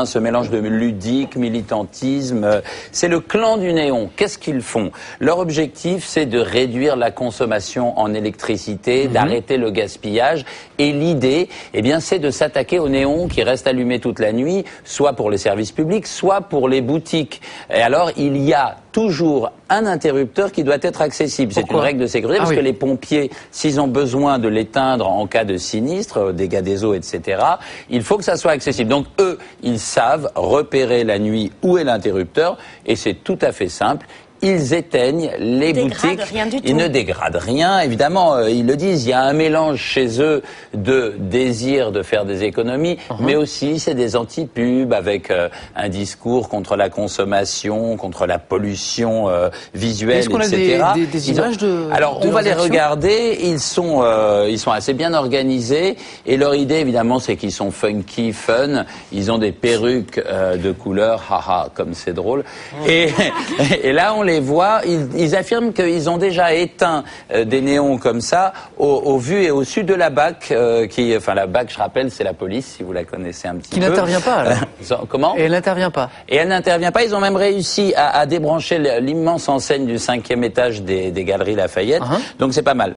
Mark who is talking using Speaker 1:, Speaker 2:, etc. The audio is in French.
Speaker 1: Ce mélange de ludique, militantisme, c'est le clan du néon. Qu'est-ce qu'ils font? Leur objectif, c'est de réduire la consommation en électricité, d'arrêter le gaspillage. Et l'idée, eh bien, c'est de s'attaquer au néon qui reste allumé toute la nuit, soit pour les services publics, soit pour les boutiques. Et alors, il y a toujours un interrupteur qui doit être accessible. C'est une règle de sécurité parce que les pompiers, s'ils ont besoin de l'éteindre en cas de sinistre, dégâts des eaux, etc., il faut que ça soit accessible. Donc eux, ils savent repérer la nuit où est l'interrupteur et c'est tout à fait simple. Ils éteignent les boutiques, ils ne dégradent rien, évidemment, ils le disent, il y a un mélange chez eux de désir de faire des économies, mais aussi c'est des anti-pubs avec un discours contre la consommation, contre la pollution visuelle, etc.
Speaker 2: Est-ce qu'on a des images de
Speaker 1: Alors on va les regarder, ils sont assez bien organisés et leur idée évidemment c'est qu'ils sont funky, fun, ils ont des perruques de couleur, haha, comme c'est drôle, et là on les voit, ils affirment qu'ils ont déjà éteint des néons comme ça au vu et au sud de la BAC, la BAC, je rappelle, c'est la police, si vous la connaissez un petit peu.
Speaker 2: Qui n'intervient pas, alors.
Speaker 1: Comment?
Speaker 2: Et elle n'intervient pas.
Speaker 1: Et elle n'intervient pas, ils ont même réussi à débrancher l'immense enseigne du 5e étage des Galeries Lafayette, donc c'est pas mal.